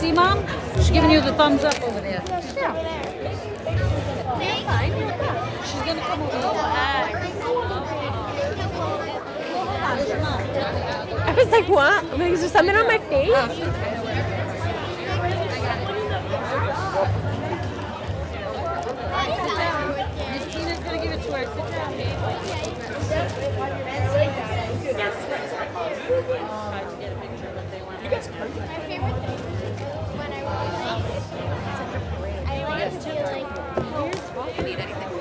See, Mom? She's giving you the thumbs up over there. Yeah. She's gonna come over here. I was like, what? I'm like, is there something on my face? Christina's gonna give it to her. Sit down.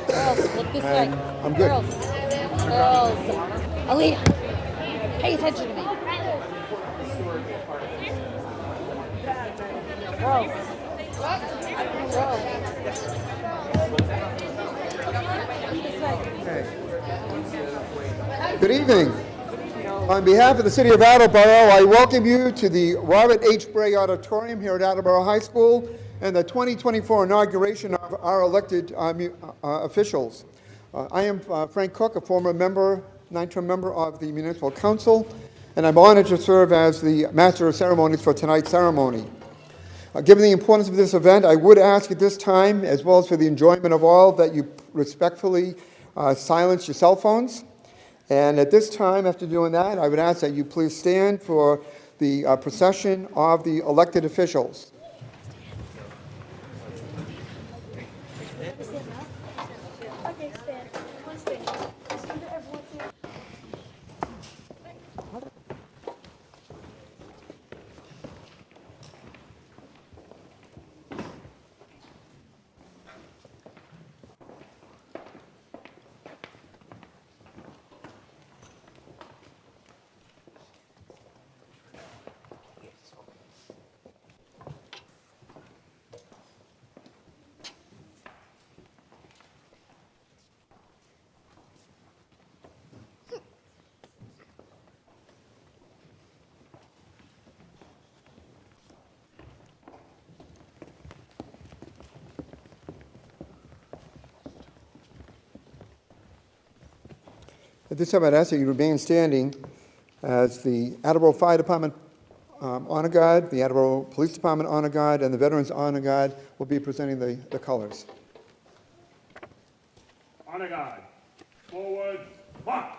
Girls, look this way. I'm good. Girls. Girls. Alita, pay attention to me. Girls. Good evening. On behalf of the City of Attleboro, I welcome you to the Robert H. Bray Auditorium here at Attleboro High School and the 2024 inauguration of our elected officials. I am Frank Cook, a former member, 9-term member of the Municipal Council, and I'm honored to serve as the Master of Ceremonies for tonight's ceremony. Given the importance of this event, I would ask at this time, as well as for the enjoyment of all, that you respectfully silence your cell phones. And at this time, after doing that, I would ask that you please stand for the procession of the elected officials. At this time, I'd ask that you remain standing as the Attleboro Fire Department Honor Guard, the Attleboro Police Department Honor Guard, and the Veterans Honor Guard will be presenting the colors. Honor Guard, forward, march.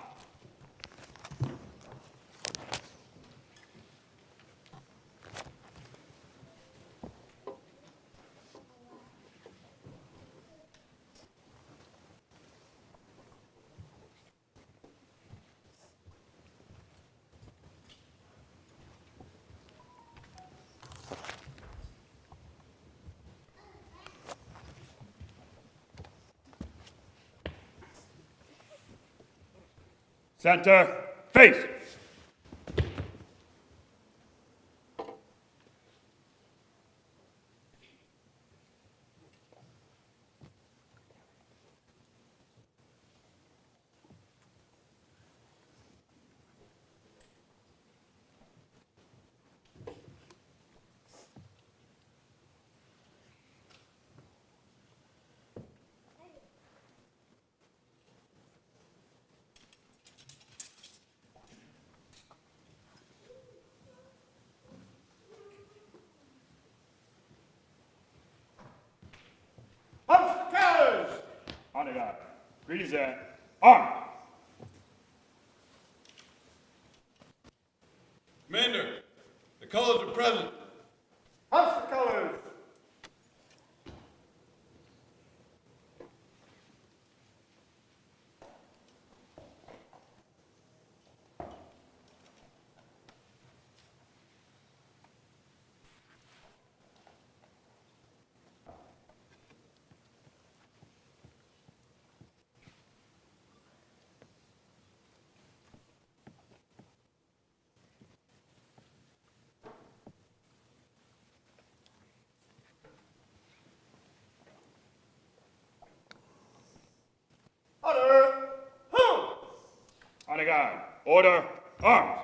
Center, face. Colors. Honor Guard, present, arm. Commander, the colors are present. House of colors. Order, who? Honor Guard, order, arms.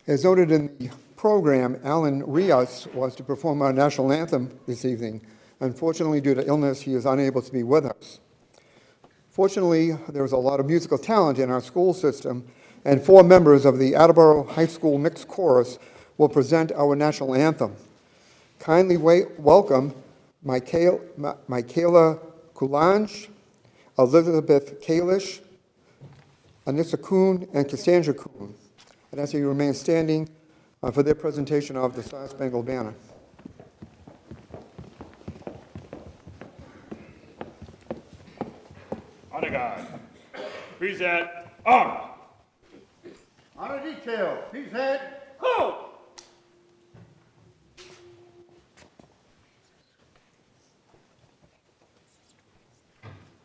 As noted in the program, Alan Rios was to perform our national anthem this evening. Unfortunately, due to illness, he is unable to be with us. Fortunately, there's a lot of musical talent in our school system, and 4 members of the Attleboro High School Mixed Chorus will present our national anthem. Kindly welcome Michaela Coulange, Elizabeth Kalish, Anissa Kuhn, and Cassandra Kuhn. I'd ask you to remain standing for their presentation of the Star Spangled Banner. Honor guard. Present arms. Honor detail. Present. Ho!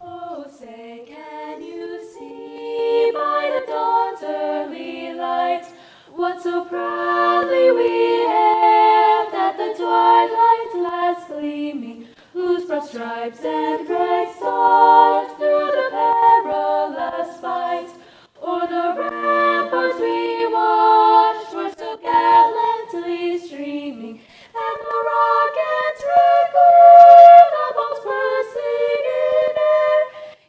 Oh, say, can you see by the dawn's early light what so proudly we hailed at the twilight's last gleaming, whose broad stripes and bright stars through the perilous fight o'er the ramparts we watched were so gallantly streaming, and the rocket's red glare, the bombs bursting in air,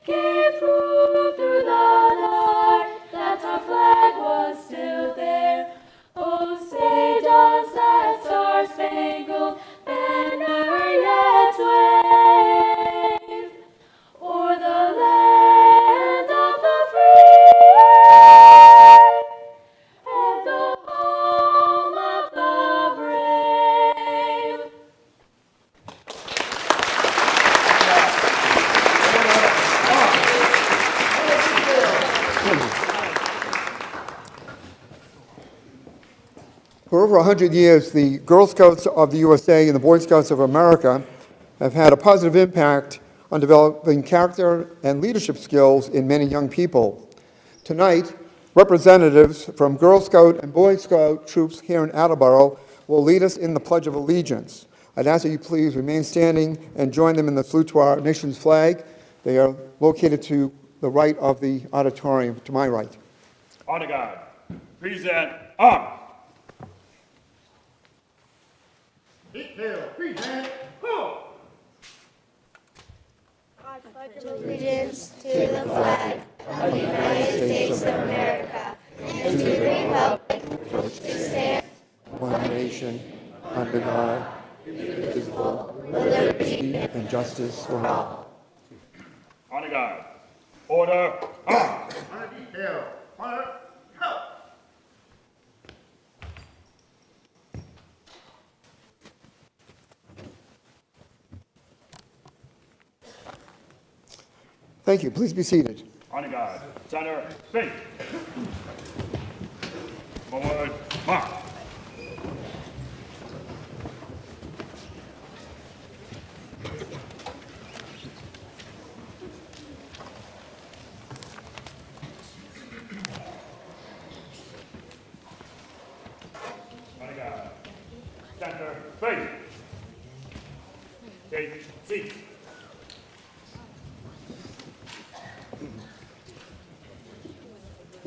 gave proof through the dark that our flag was still there. Oh, say, does that star-spangled banner yet wave o'er the land of the free and the home of the brave? For over 100 years, the Girl Scouts of the USA and the Boy Scouts of America have had a positive impact on developing character and leadership skills in many young people. Tonight, representatives from Girl Scout and Boy Scout troops here in Attleboro will lead us in the Pledge of Allegiance. I'd ask that you please remain standing and join them in the salute to our nation's flag. They are located to the right of the auditorium, to my right. Honor guard. Present arms. Detail. Present. Ho! Allegiance to the flag of the United States of America and to the republic which stands One nation, under God, indivisible, with liberty and justice for all. Honor guard. Order. Arms. Honor detail. Honor. Help! Thank you. Please be seated. Honor guard. Center. Face. Forward. March. Honor guard. Center. Face. Take seat.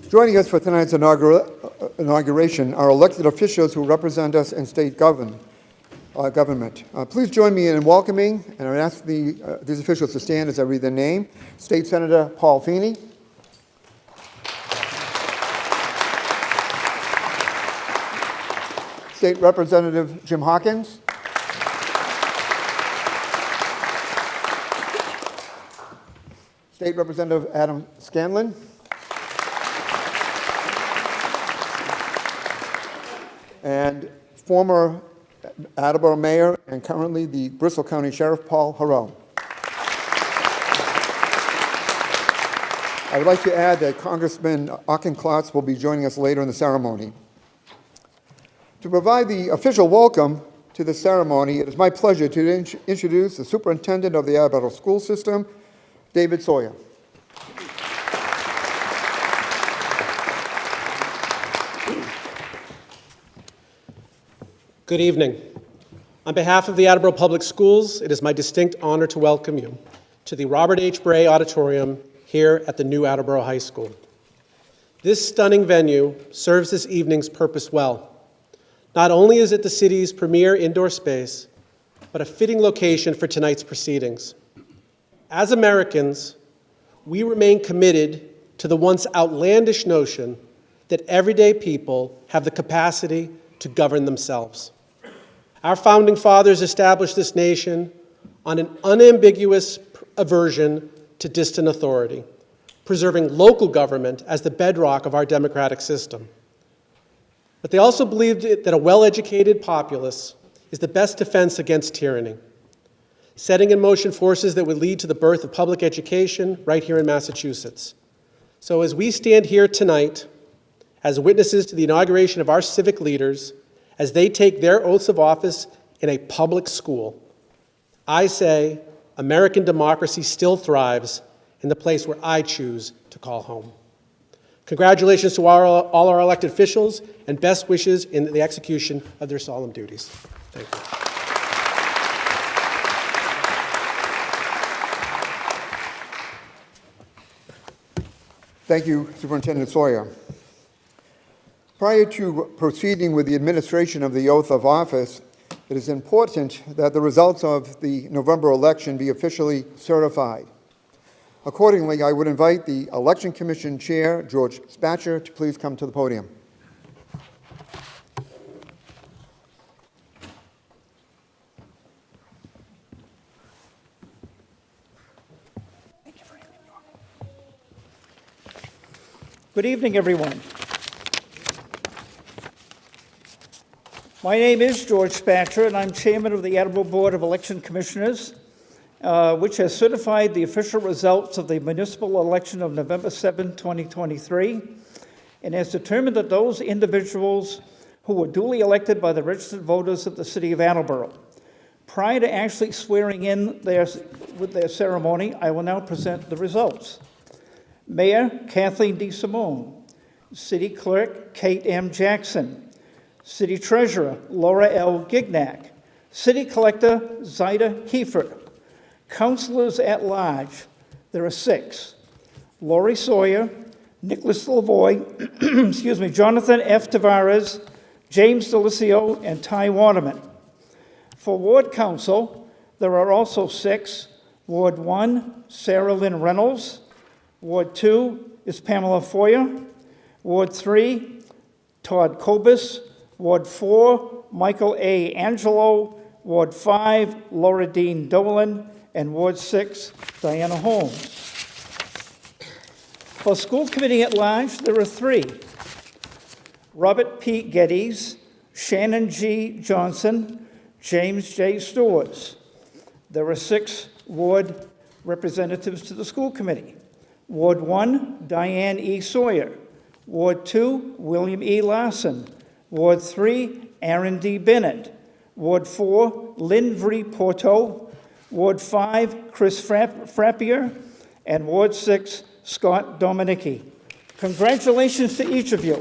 Joining us for tonight's inauguration are elected officials who represent us in state government. Please join me in welcoming, and I ask these officials to stand as I read their name. State Senator Paul Feeney. State Representative Jim Hawkins. State Representative Adam Scanlon. And former Attleboro Mayor and currently the Bristol County Sheriff, Paul Harrell. I would like to add that Congressman Auchincloss will be joining us later in the ceremony. To provide the official welcome to the ceremony, it is my pleasure to introduce the Superintendent of the Attleboro School System, David Sawyer. Good evening. On behalf of the Attleboro Public Schools, it is my distinct honor to welcome you to the Robert H. Bray Auditorium here at the new Attleboro High School. This stunning venue serves this evening's purpose well. Not only is it the city's premier indoor space, but a fitting location for tonight's proceedings. As Americans, we remain committed to the once outlandish notion that everyday people have the capacity to govern themselves. Our founding fathers established this nation on an unambiguous aversion to distant authority, preserving local government as the bedrock of our democratic system. But they also believed that a well-educated populace is the best defense against tyranny, setting in motion forces that would lead to the birth of public education right here in Massachusetts. So as we stand here tonight, as witnesses to the inauguration of our civic leaders, as they take their oaths of office in a public school, I say American democracy still thrives in the place where I choose to call home. Congratulations to all our elected officials, and best wishes in the execution of their solemn duties. Thank you. Thank you, Superintendent Sawyer. Prior to proceeding with the administration of the oath of office, it is important that the results of the November election be officially certified. Accordingly, I would invite the Election Commission Chair, George Spatcher, to please come to the podium. Good evening, everyone. My name is George Spatcher, and I'm chairman of the Attleboro Board of Election Commissioners, which has certified the official results of the municipal election of November 7, 2023, and has determined that those individuals who were duly elected by the registered voters of the city of Attleboro. Prior to actually swearing in with their ceremony, I will now present the results. Mayor Kathleen D. Simone, City Clerk Kate M. Jackson, City Treasurer Laura L. Gignac, City Collector Zaida Kiefer, Councilors at large, there are 6. Lori Sawyer, Nicholas Lavoy, excuse me, Jonathan F. Tavares, James Delisio, and Ty Waterman. For Ward Council, there are also 6. Ward 1, Sarah Lynn Reynolds. Ward 2 is Pamela Foyer. Ward 3, Todd Kobus. Ward 4, Michael A. Angelo. Ward 5, Laura Dean Dolan. And Ward 6, Diana Holmes. For School Committee at large, there are 3. Robert P. Geddes, Shannon G. Johnson, James J. Stewarts. There are 6 ward representatives to the School Committee. Ward 1, Diane E. Sawyer. Ward 2, William E. Larson. Ward 3, Aaron D. Bennett. Ward 4, Lynn V. Porto. Ward 5, Chris Frappier. And Ward 6, Scott Dominicki. Congratulations to each of you.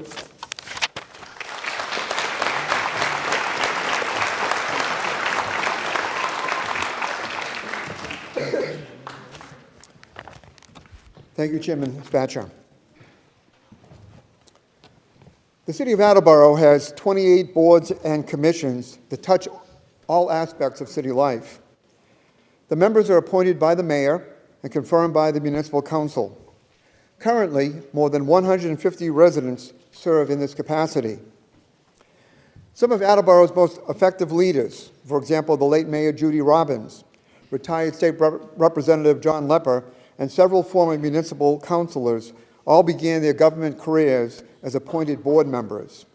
Thank you, Chairman Spatcher. The City of Attleboro has 28 boards and commissions that touch all aspects of city life. The members are appointed by the mayor and confirmed by the municipal council. Currently, more than 150 residents serve in this capacity. Some of Attleboro's most effective leaders, for example, the late Mayor Judy Robbins, retired State Representative John Lepper, and several former municipal councilors, all began their government careers as appointed board members.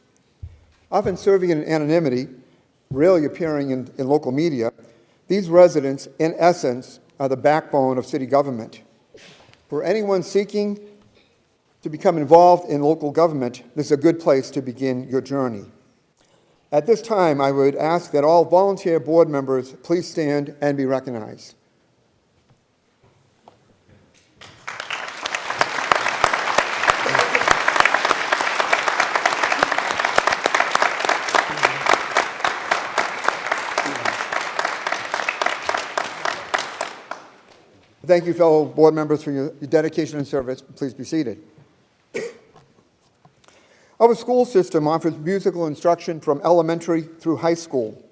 Often serving in anonymity, rarely appearing in local media, these residents, in essence, are the backbone of city government. For anyone seeking to become involved in local government, this is a good place to begin your journey. At this time, I would ask that all volunteer board members please stand and be recognized. Thank you, fellow board members, for your dedication and service. Please be seated. Our school system offers musical instruction from elementary through high school.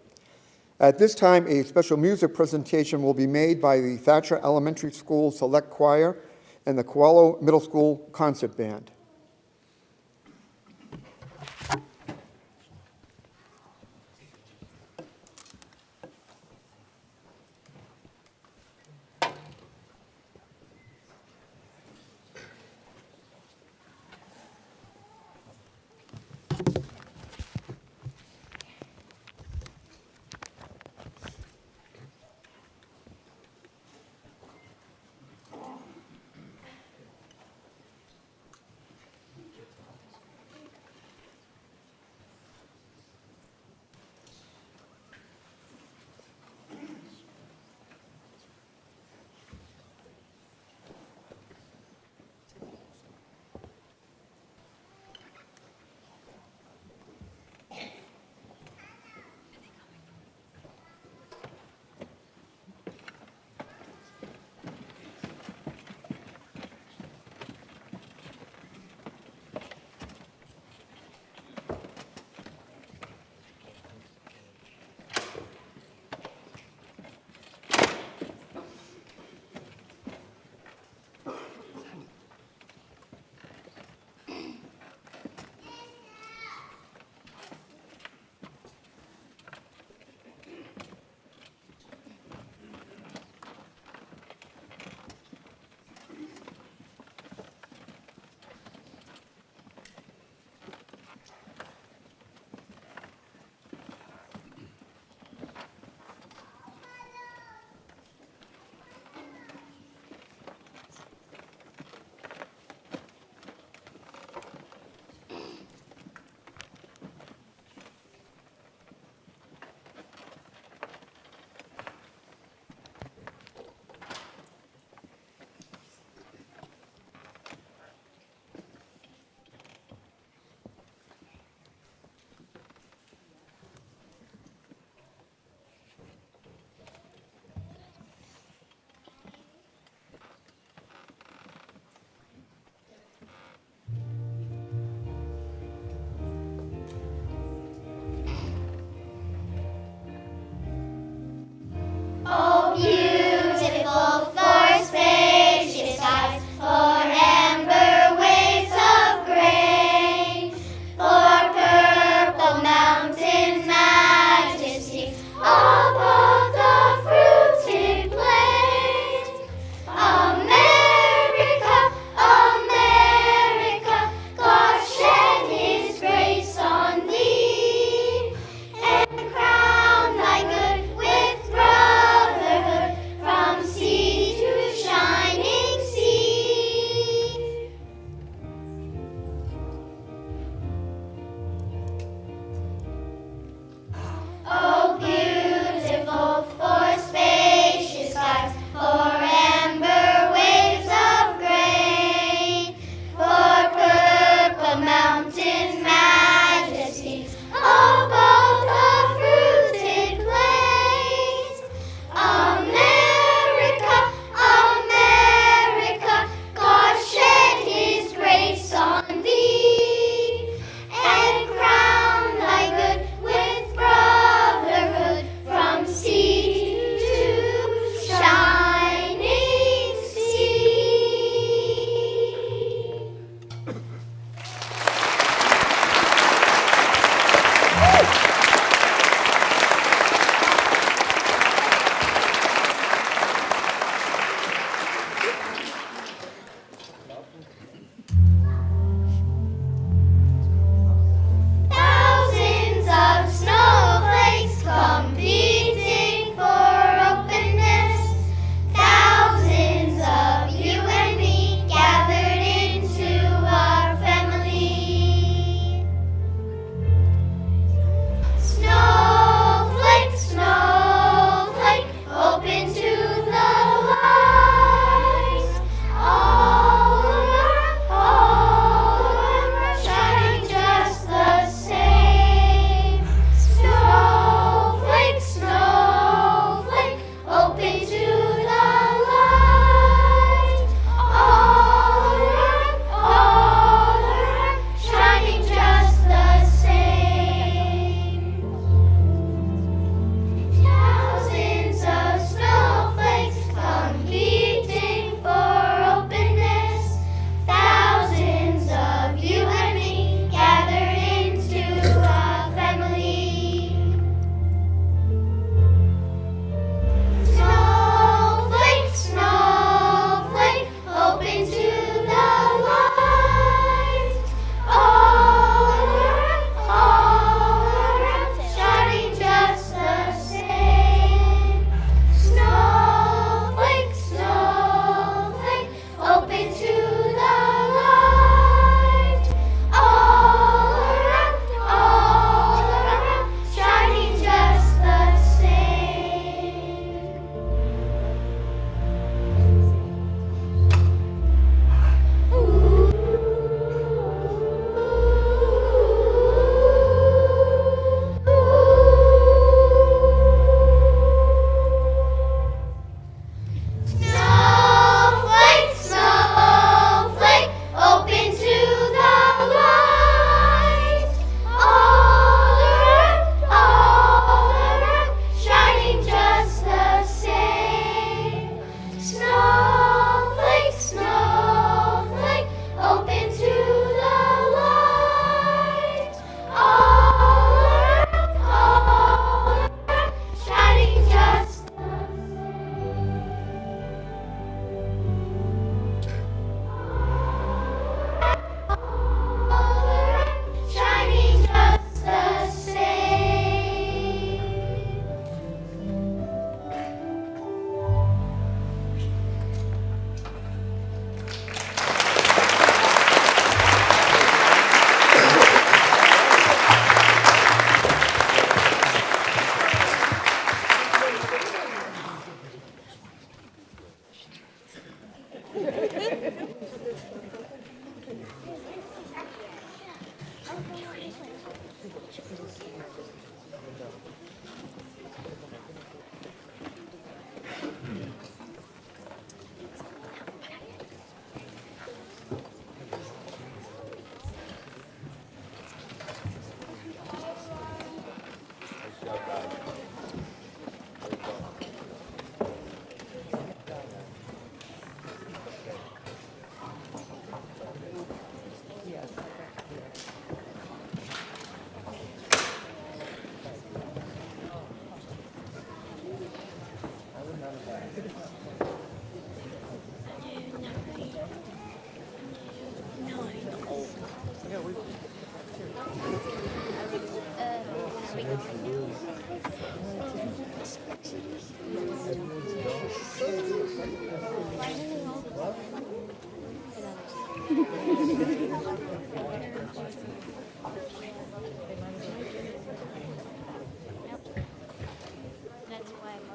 At this time, a special music presentation will be made by the Thatcher Elementary School Select Choir and the Coelho Middle School Concert Band.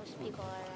most people are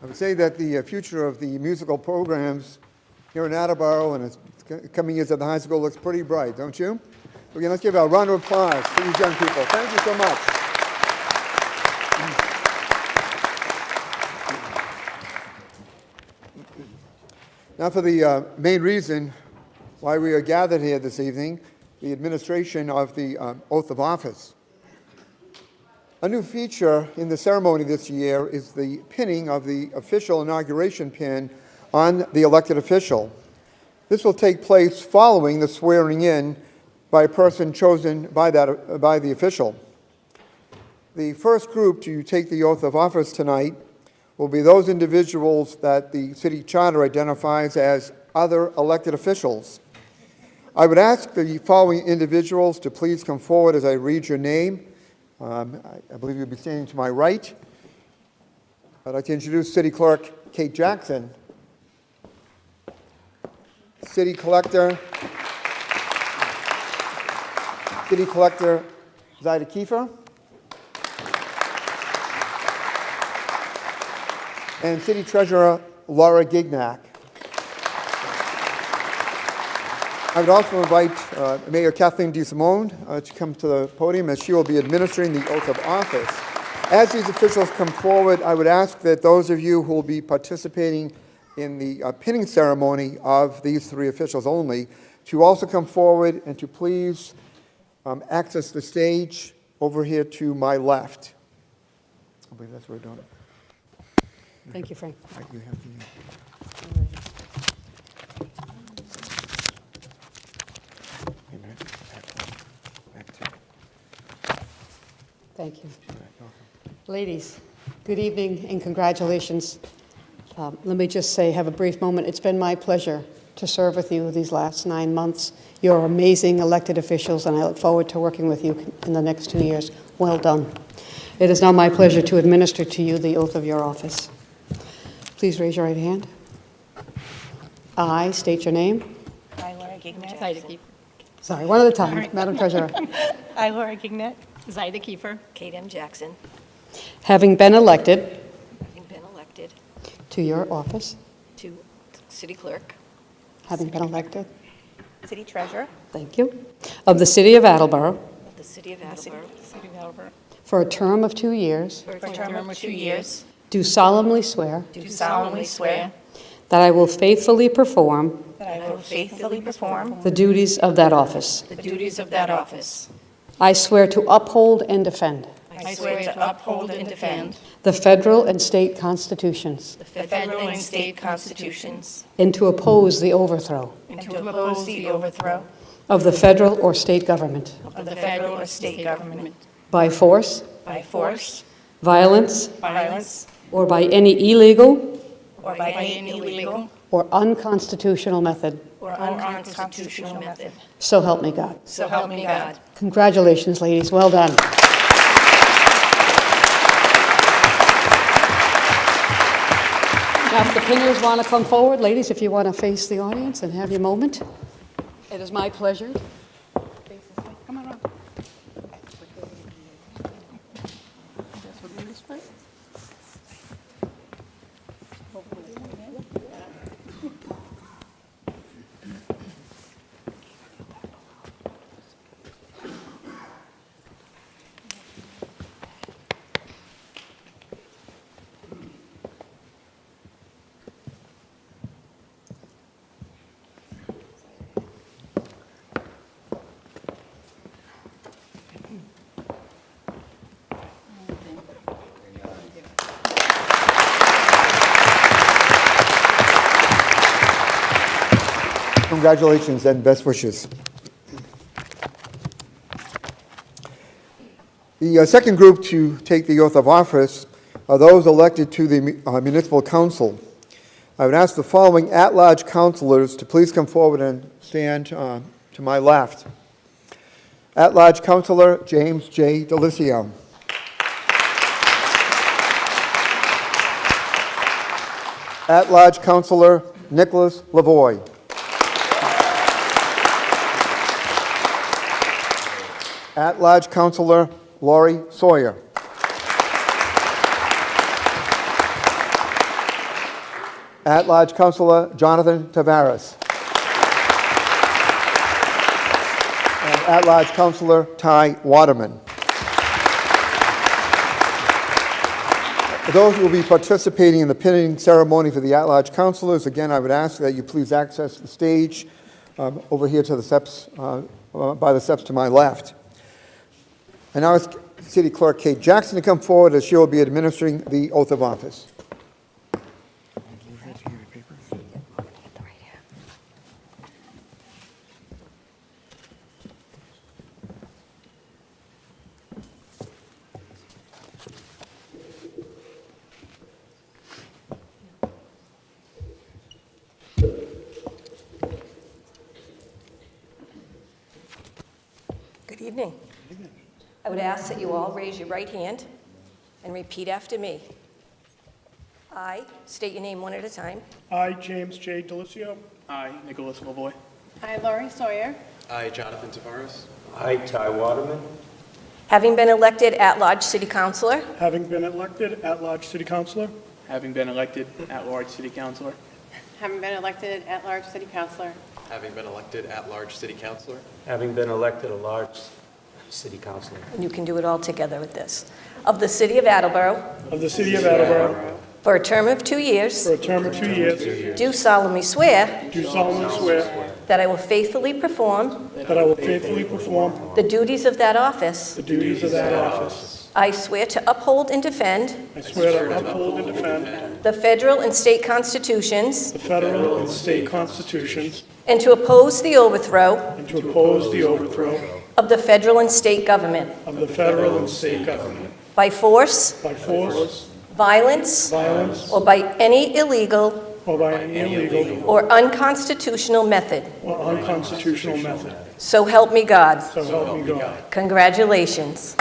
I would say that the future of the musical programs here in Attleboro and its coming years at the high school looks pretty bright, don't you? Again, let's give a round of applause to these young people. Thank you so much. Now for the main reason why we are gathered here this evening, the administration of the oath of office. A new feature in the ceremony this year is the pinning of the official inauguration pin on the elected official. This will take place following the swearing in by a person chosen by the official. The first group to take the oath of office tonight will be those individuals that the city charter identifies as other elected officials. I would ask the following individuals to please come forward as I read your name. I believe you'll be standing to my right. I'd like to introduce City Clerk Kate Jackson, City Collector Zaida Kiefer, and City Treasurer Laura Gignac. I would also invite Mayor Kathleen DeSimone to come to the podium as she will be administering the oath of office. As these officials come forward, I would ask that those of you who will be participating in the pinning ceremony of these three officials only to also come forward and to please access the stage over here to my left. I believe that's where we're doing it. Thank you, Frank. You have the, Thank you. Ladies, good evening and congratulations. Let me just say, have a brief moment. It's been my pleasure to serve with you these last 9 months. You're amazing elected officials, and I look forward to working with you in the next 2 years. Well done. It is now my pleasure to administer to you the oath of your office. Please raise your right hand. I state your name. I, Laura Gignet. Zaida Kiefer. Sorry, one at a time, Madam Treasurer. I, Laura Gignet. Zaida Kiefer. Kate M. Jackson. Having been elected Having been elected to your office, to city clerk, having been elected, city treasurer thank you, of the City of Attleboro of the city of Attleboro City of Attleboro. for a term of 2 years, for a term of 2 years, do solemnly swear do solemnly swear that I will faithfully perform that I will faithfully perform the duties of that office. the duties of that office. I swear to uphold and defend I swear to uphold and defend the federal and state constitutions the federal and state constitutions and to oppose the overthrow and to oppose the overthrow of the federal or state government of the federal or state government by force, by force, violence, violence, or by any illegal or by any illegal or unconstitutional method. or unconstitutional method. So help me God. So help me God. Congratulations, ladies. Well done. Now, if the pinners want to come forward, ladies, if you want to face the audience and have your moment, it is my pleasure. Come on up. Congratulations and best wishes. The second group to take the oath of office are those elected to the municipal council. I would ask the following at-large councilors to please come forward and stand to my left. At-large councilor James J. Delicio. At-large councilor Nicholas Lavoie. At-large councilor Lori Sawyer. At-large councilor Jonathan Tavares. And at-large councilor Ty Waterman. Those who will be participating in the pinning ceremony for the at-large councilors, again, I would ask that you please access the stage over here to the steps, by the steps to my left. I now ask City Clerk Kate Jackson to come forward as she will be administering the oath of office. Good evening. I would ask that you all raise your right hand and repeat after me. I state your name one at a time. I, James J. Delicio. I, Nicholas Lavoie. I, Lori Sawyer. I, Jonathan Tavares. I, Ty Waterman. Having been elected at-large city councilor Having been elected at-large city councilor Having been elected at-large city councilor Having been elected at-large city councilor Having been elected at-large city councilor Having been elected a large city councilor. and you can do it all together with this, of the city of Attleboro of the city of Attleboro for a term of 2 years, for a term of 2 years, do solemnly swear do solemnly swear that I will faithfully perform that I will faithfully perform the duties of that office. the duties of that office. I swear to uphold and defend I swear to uphold and defend the federal and state constitutions the federal and state constitutions and to oppose the overthrow and to oppose the overthrow of the federal and state government of the federal and state government by force, by force, violence, violence, or by any illegal or by any illegal or unconstitutional method. or unconstitutional method. So help me God. So help me God. Congratulations.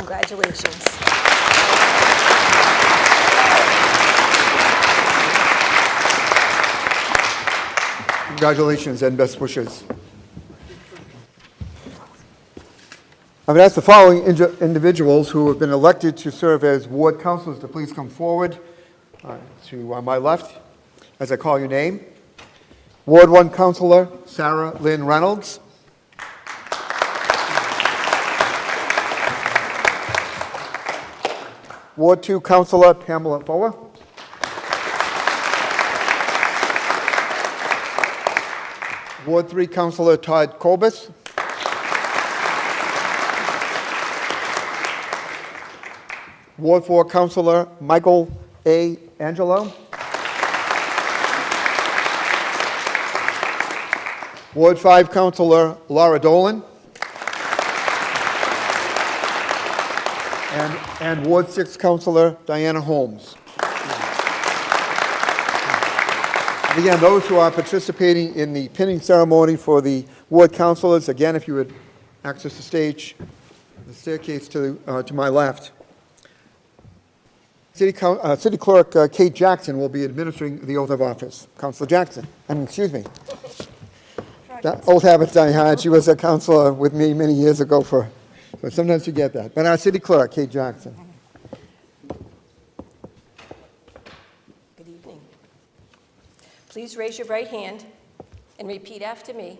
Congratulations. Congratulations and best wishes. I would ask the following individuals who have been elected to serve as ward councilors to please come forward to my left as I call your name. Ward 1 Councilor Sarah Lynn Reynolds. Ward 2 Councilor Pamela Foer. Ward 3 Councilor Todd Kobus. Ward 4 Councilor Michael A. Angelo. Ward 5 Councilor Laura Dolan. And Ward 6 Councilor Diana Holmes. And again, those who are participating in the pinning ceremony for the ward councilors, again, if you would access the stage, the staircase to my left. City Clerk Kate Jackson will be administering the oath of office. Councilor Jackson, excuse me. That old habits I had. She was a councilor with me many years ago but sometimes you get that. But our City Clerk, Kate Jackson. Good evening. Please raise your right hand and repeat after me.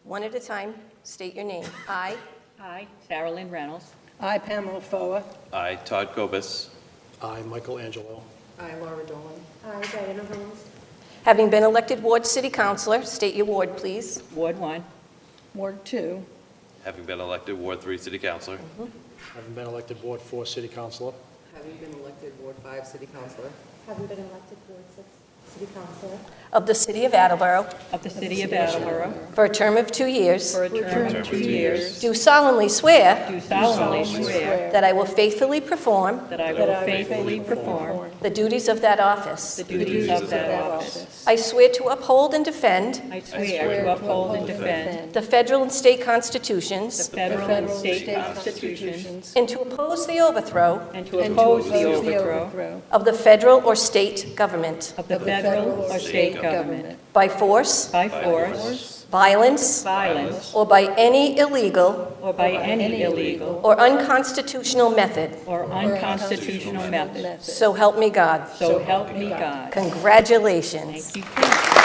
One at a time, state your name. I, Sarah Lynn Reynolds. I, Pamela Foer. I, Todd Kobus. I, Michael Angelo. I, Laura Dolan. I, Diana Holmes. having been elected ward city councilor, state your ward, please. Ward 1. Ward 2. Having been elected Ward 3 City Councilor. Having been elected Ward 4 City Councilor. Having been elected Ward 5 City Councilor. Having been elected Ward 6 City Councilor. Of the city of Attleboro. Of the city of Attleboro. For a term of 2 years. For a term of 2 years. Do solemnly swear. Do solemnly swear. That I will faithfully perform. That I will faithfully perform. The duties of that office. The duties of that office. I swear to uphold and defend. I swear to uphold and defend. The federal and state constitutions. The federal and state constitutions. And to oppose the overthrow. And to oppose the overthrow. Of the federal or state government. Of the federal or state government. By force. By force. Violence. Violence. Or by any illegal. Or by any illegal. Or unconstitutional method. Or unconstitutional method. So help me God. So help me God. Congratulations. Thank you.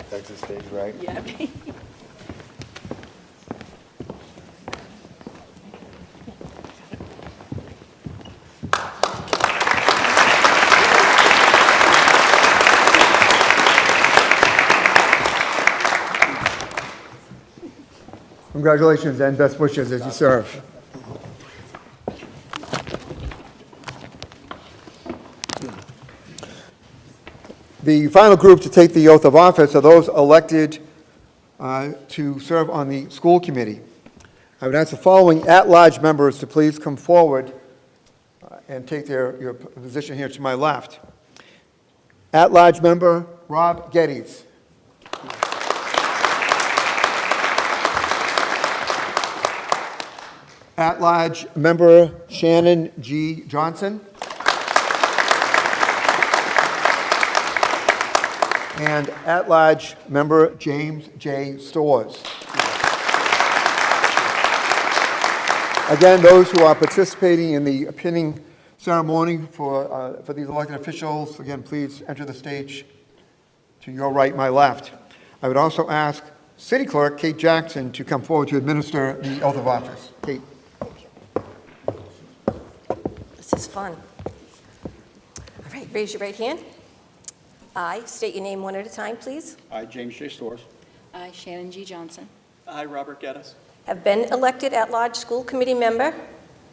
That's the stage, right? Yeah. Congratulations and best wishes as you serve. The final group to take the oath of office are those elected to serve on the school committee. I would ask the following at-large members to please come forward and take your position here to my left. At-large member Rob Geddes. At-large member Shannon G. Johnson. And at-large member James J. Storrs. Again, those who are participating in the pinning ceremony for these elected officials, again, please enter the stage to your right, my left. I would also ask City Clerk Kate Jackson to come forward to administer the oath of office. Kate. This is fun. All right, raise your right hand. I, state your name one at a time, please. I, James J. Storrs. I, Shannon G. Johnson. I, Robert Geddes. Have been elected at-large school committee member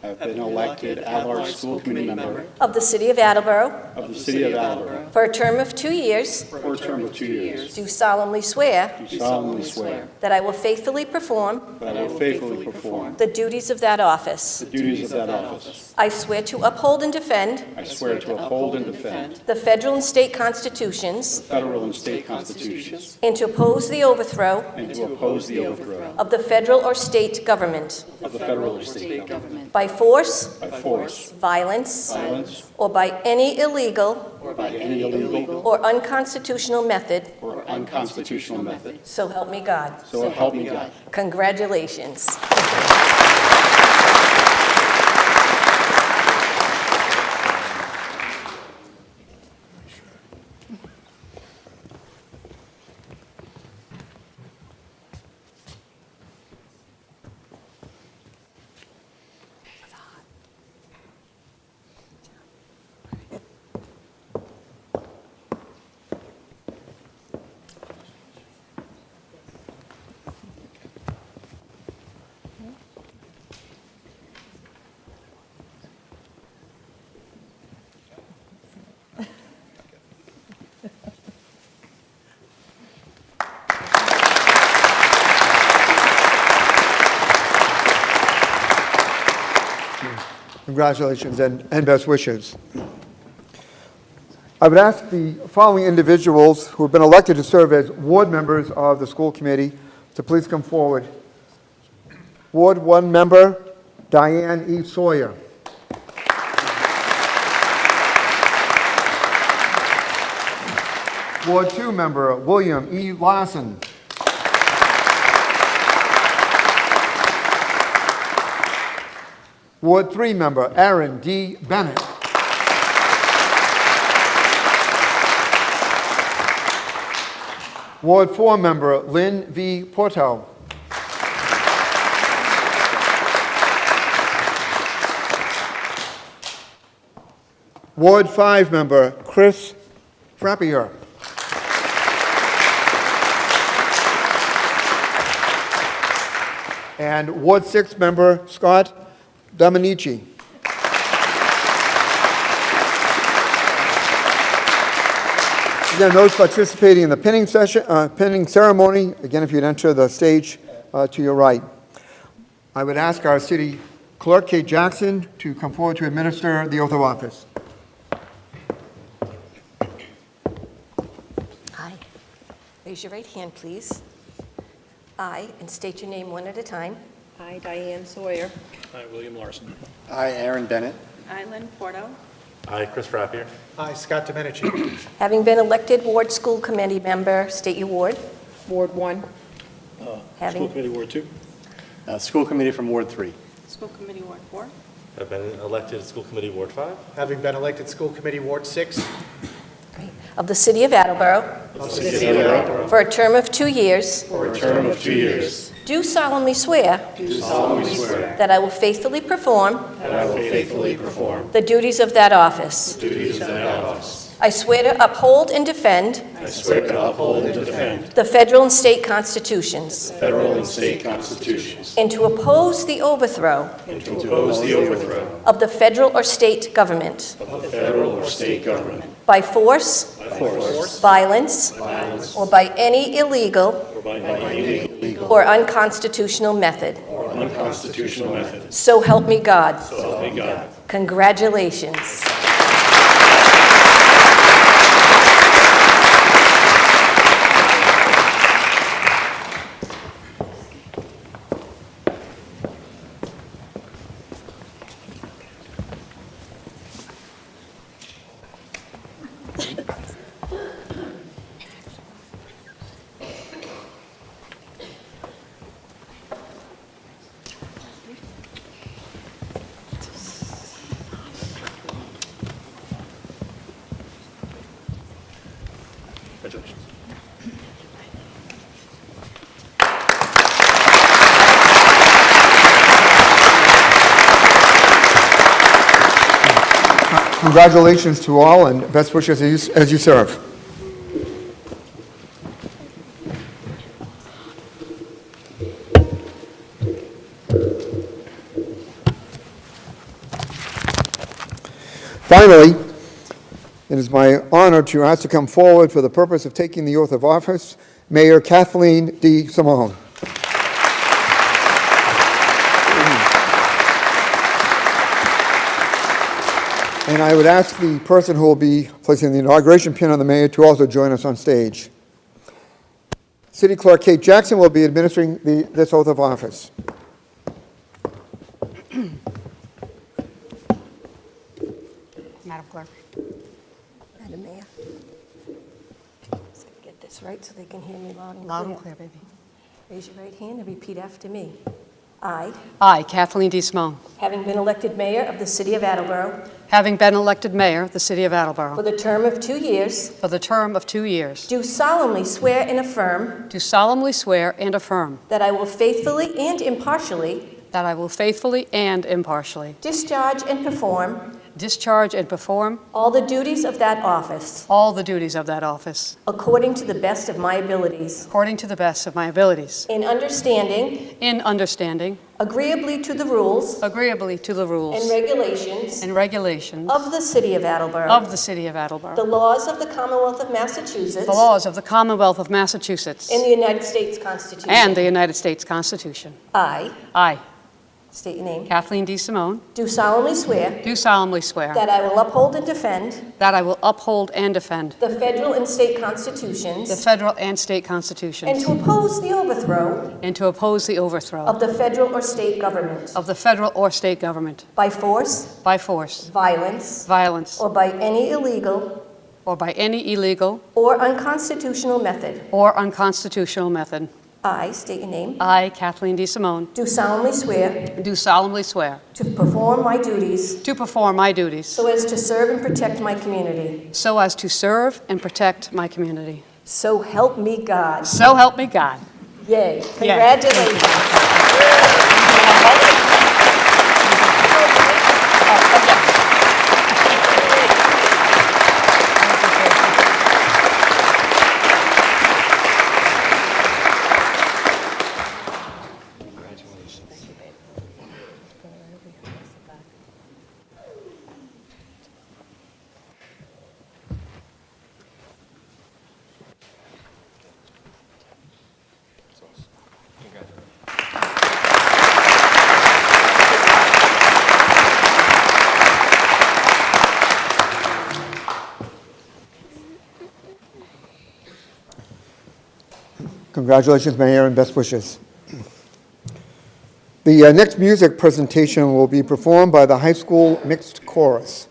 have been elected at-large school committee member of the City of Attleboro of the City of Attleboro for a term of 2 years, for a term of 2 years, do solemnly swear do solemnly swear that I will faithfully perform that I will faithfully perform the duties of that office. the duties of that office. I swear to uphold and defend I swear to uphold and defend the federal and state constitutions federal and state constitutions and to oppose the overthrow and to oppose the overthrow of the federal or state government of the federal or state government by force, by force, violence, violence, or by any illegal or by any illegal or unconstitutional method, or unconstitutional method. so help me God. So help me God. Congratulations. Congratulations and best wishes. I would ask the following individuals who have been elected to serve as ward members of the school committee to please come forward. Ward 1 member, Diane E. Sawyer. Ward 2 member, William E. Larson. Ward 3 member, Aaron D. Bennett. Ward 4 member, Lynn V. Porto. Ward 5 member, Chris Frappier. And Ward 6 member, Scott Dominici. Again, those participating in the pinning ceremony, again, if you'd enter the stage to your right. I would ask our city clerk, Kate Jackson, to come forward to administer the oath of office. Hi. Raise your right hand, please. I, and state your name one at a time. I, Diane Sawyer. Hi, William Larson. I, Aaron Bennett. I, Lynn Porto. Hi, Chris Frappier. Hi, Scott Domenici. Having been elected ward school committee member, state your ward. Ward 1. Having School Committee Ward 2. School Committee from Ward 3. School Committee Ward 4. I've been elected School Committee Ward 5. Having been elected School Committee Ward 6. of the City of Attleboro for a term of 2 years, do solemnly swear that I will faithfully perform the duties of that office. I swear to uphold and defend the federal and state constitutions and to oppose the overthrow of the federal or state government by force, violence, or by any illegal or unconstitutional method. So help me God. Congratulations. Congratulations to all and best wishes as you serve. Finally, it is my honor to ask to come forward for the purpose of taking the oath of office, Mayor Kathleen D. Simone. And I would ask the person who will be placing the inauguration pin on the mayor to also join us on stage. City Clerk Kate Jackson will be administering this oath of office. Madam Clerk. Madam Mayor. Let's get this right so they can hear me loud and clear. Loud and clear, baby. Raise your right hand and repeat after me. I, Kathleen D. Simone, having been elected mayor of the city of Attleboro having been elected mayor of the city of Attleboro for the term of 2 years, for the term of 2 years, do solemnly swear and affirm do solemnly swear and affirm that I will faithfully and impartially that I will faithfully and impartially discharge and perform all the duties of that office according to the best of my abilities, according to the best of my abilities, in understanding, agreeably to the rules and regulations of the city of Attleboro, the laws of the Commonwealth of Massachusetts, and the United States Constitution. I, state your name, Kathleen D. Simone, do solemnly swear that I will uphold and defend the federal and state constitutions and to oppose the overthrow of the federal or state government by force, violence, or by any illegal or unconstitutional method. I, state your name, I, Kathleen D. Simone, do solemnly swear to perform my duties so as to serve and protect my community. So help me God. Yay. Congratulations. Congratulations, Mayor, and best wishes. The next music presentation will be performed by the high school mixed chorus.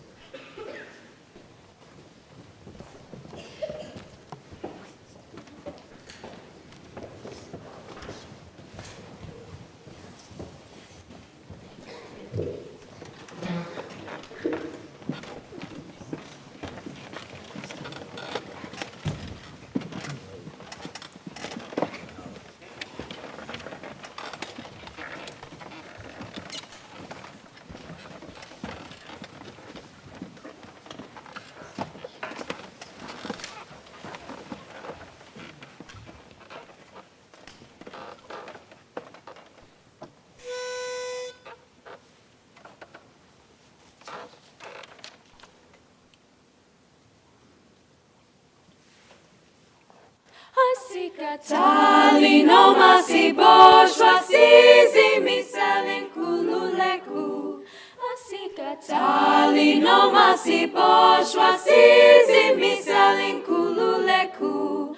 Tali no masi bosh vasizi misalen kululeku. Asika tali no masi bosh vasizi misalen kululeku.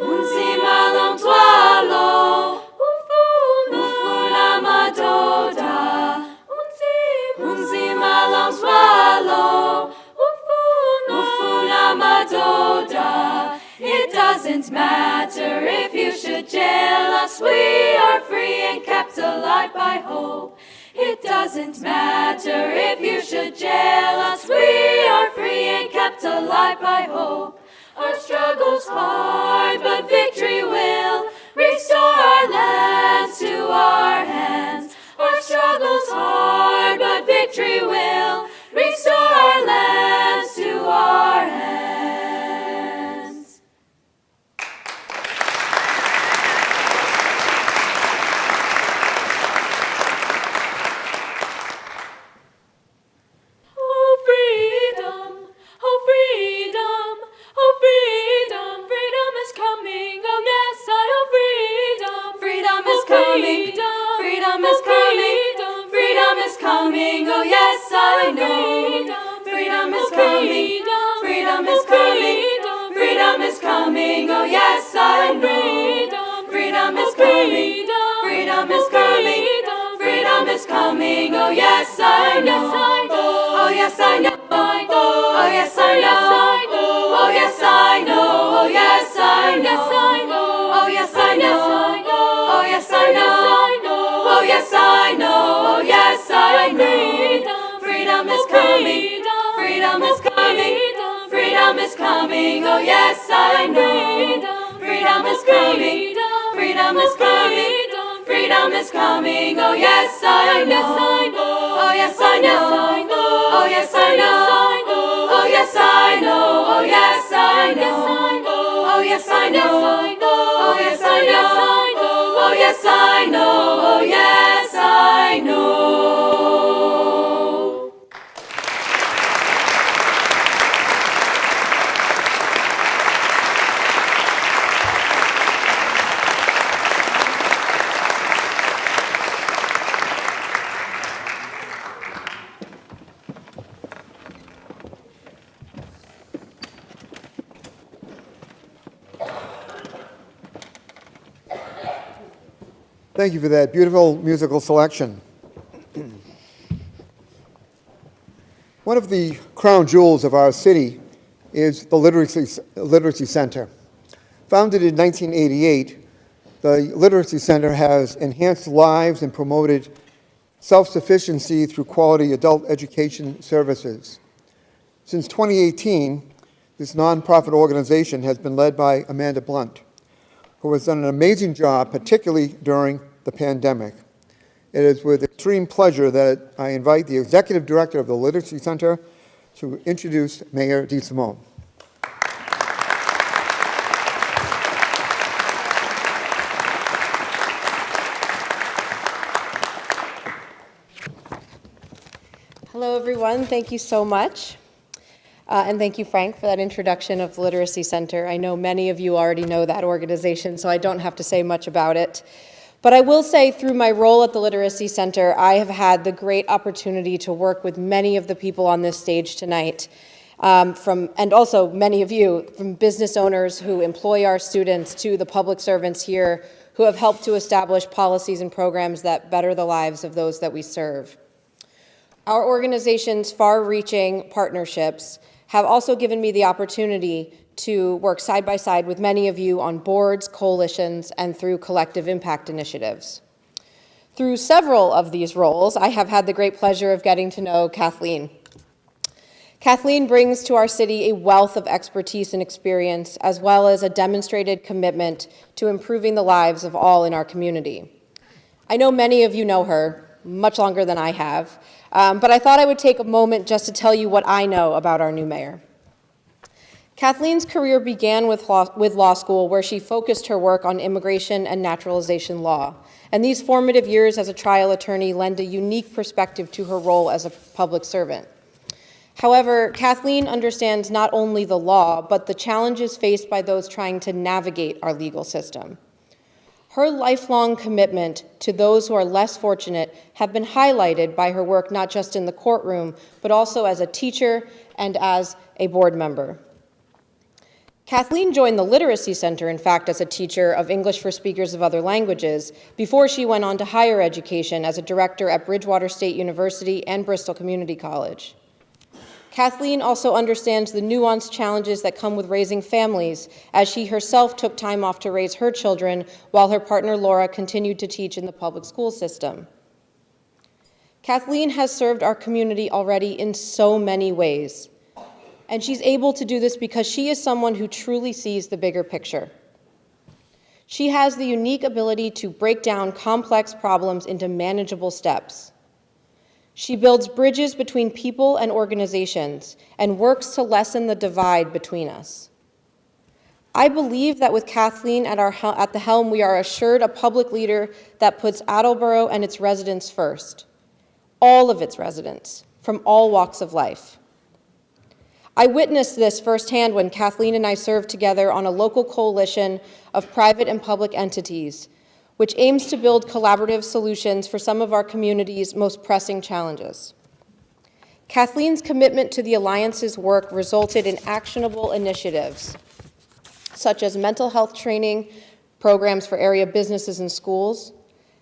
Unzi malam twalo. Ufuna madoda. Unzi malam twalo. Ufuna madoda. It doesn't matter if you should jail us, we are free and kept alive by hope. It doesn't matter if you should jail us, we are free and kept alive by hope. Our struggle coming. Freedom is coming. Freedom is coming. Oh yes, I know. Oh yes, I know. Oh yes, I know. Oh yes, I know. Oh yes, I know. Oh yes, I know. Oh yes, I know. Oh yes, I know. Oh yes, I know. Thank you for that beautiful musical selection. One of the crown jewels of our city is the Literacy Center. Founded in 1988, the Literacy Center has enhanced lives and promoted self-sufficiency through quality adult education services. Since 2018, this nonprofit organization has been led by Amanda Blunt, who has done an amazing job, particularly during the pandemic. It is with extreme pleasure that I invite the Executive Director of the Literacy Center to introduce Mayor DeSimone. Hello, everyone. Thank you so much. And thank you, Frank, for that introduction of the Literacy Center. I know many of you already know that organization, so I don't have to say much about it. But I will say, through my role at the Literacy Center, I have had the great opportunity to work with many of the people on this stage tonight, and also many of you, from business owners who employ our students to the public servants here who have helped to establish policies and programs that better the lives of those that we serve. Our organization's far-reaching partnerships have also given me the opportunity to work side by side with many of you on boards, coalitions, and through collective impact initiatives. Through several of these roles, I have had the great pleasure of getting to know Kathleen. Kathleen brings to our city a wealth of expertise and experience, as well as a demonstrated commitment to improving the lives of all in our community. I know many of you know her, much longer than I have, but I thought I would take a moment just to tell you what I know about our new mayor. Kathleen's career began with law school, where she focused her work on immigration and naturalization law. And these formative years as a trial attorney lend a unique perspective to her role as a public servant. However, Kathleen understands not only the law, but the challenges faced by those trying to navigate our legal system. Her lifelong commitment to those who are less fortunate have been highlighted by her work not just in the courtroom, but also as a teacher and as a board member. Kathleen joined the Literacy Center, in fact, as a teacher of English for speakers of other languages before she went on to higher education as a director at Bridgewater State University and Bristol Community College. Kathleen also understands the nuanced challenges that come with raising families, as she herself took time off to raise her children while her partner Laura continued to teach in the public school system. Kathleen has served our community already in so many ways. And she's able to do this because she is someone who truly sees the bigger picture. She has the unique ability to break down complex problems into manageable steps. She builds bridges between people and organizations and works to lessen the divide between us. I believe that with Kathleen at the helm, we are assured a public leader that puts Attleboro and its residents first, all of its residents, from all walks of life. I witnessed this firsthand when Kathleen and I served together on a local coalition of private and public entities, which aims to build collaborative solutions for some of our community's most pressing challenges. Kathleen's commitment to the Alliance's work resulted in actionable initiatives, such as mental health training programs for area businesses and schools,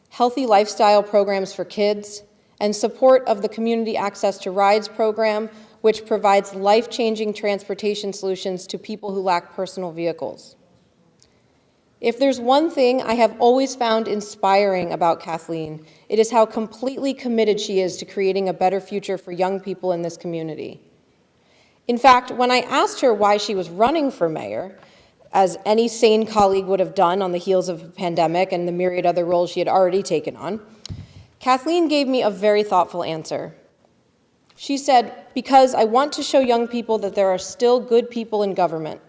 healthy lifestyle programs for kids, and support of the Community Access to Rides program, which provides life-changing transportation solutions to people who lack personal vehicles. If there's one thing I have always found inspiring about Kathleen, it is how completely committed she is to creating a better future for young people in this community. In fact, when I asked her why she was running for mayor, as any sane colleague would have done on the heels of a pandemic and the myriad other roles she had already taken on, Kathleen gave me a very thoughtful answer. She said, "Because I want to show young people that there are still good people in government,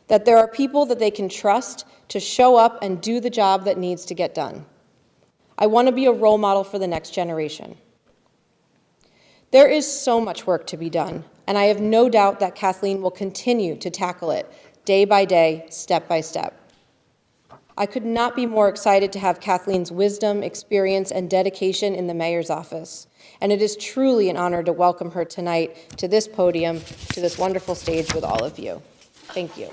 that there are people that they can trust to show up and do the job that needs to get done. I want to be a role model for the next generation." There is so much work to be done, and I have no doubt that Kathleen will continue to tackle it day by day, step by step. I could not be more excited to have Kathleen's wisdom, experience, and dedication in the mayor's office, and it is truly an honor to welcome her tonight to this podium, to this wonderful stage with all of you. Thank you.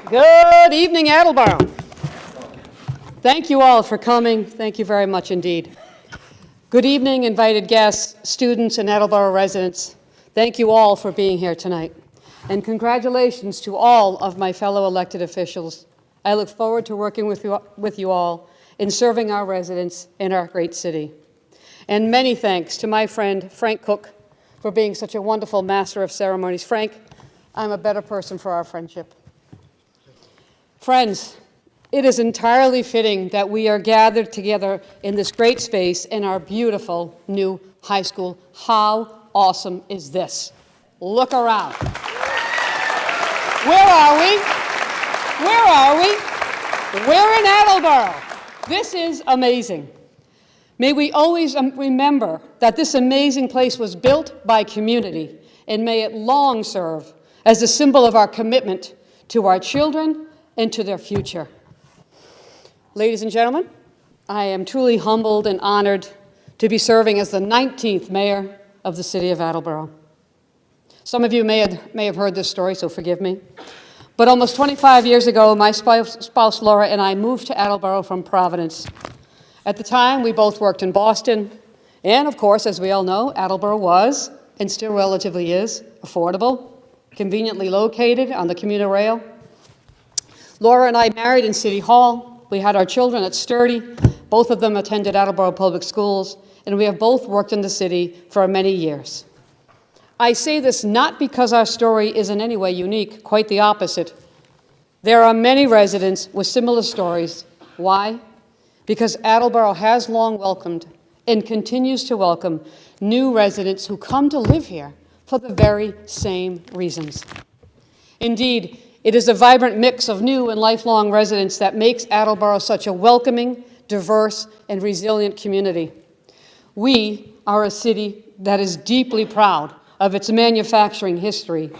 Good evening, Attleboro. Thank you all for coming. Thank you very much indeed. Good evening, invited guests, students, and Attleboro residents. Thank you all for being here tonight. And congratulations to all of my fellow elected officials. I look forward to working with you all in serving our residents in our great city. And many thanks to my friend, Frank Cook, for being such a wonderful master of ceremonies. Frank, I'm a better person for our friendship. Friends, it is entirely fitting that we are gathered together in this great space in our beautiful new high school. How awesome is this? Look around. Where are we? Where are we? We're in Attleboro. This is amazing. May we always remember that this amazing place was built by community, and may it long serve as a symbol of our commitment to our children and to their future. Ladies and gentlemen, I am truly humbled and honored to be serving as the 19th mayor of the city of Attleboro. Some of you may have heard this story, so forgive me. But almost 25 years ago, my spouse Laura and I moved to Attleboro from Providence. At the time, we both worked in Boston, and of course, as we all know, Attleboro was, and still relatively is, affordable, conveniently located on the commuter rail. Laura and I married in City Hall. We had our children at Sturdy. Both of them attended Attleboro Public Schools, and we have both worked in the city for many years. I say this not because our story is in any way unique, quite the opposite. There are many residents with similar stories. Why? Because Attleboro has long welcomed and continues to welcome new residents who come to live here for the very same reasons. Indeed, it is a vibrant mix of new and lifelong residents that makes Attleboro such a welcoming, diverse, and resilient community. We are a city that is deeply proud of its manufacturing history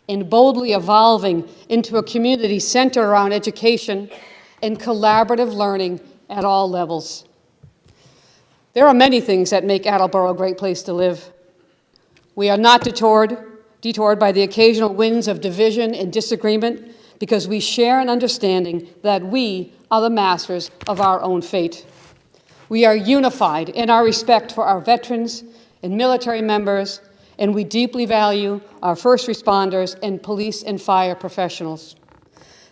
and boldly evolving into a community centered around education and collaborative learning at all levels. There are many things that make Attleboro a great place to live. We are not detoured by the occasional winds of division and disagreement because we share an understanding that we are the masters of our own fate. We are unified in our respect for our veterans and military members, and we deeply value our first responders and police and fire professionals.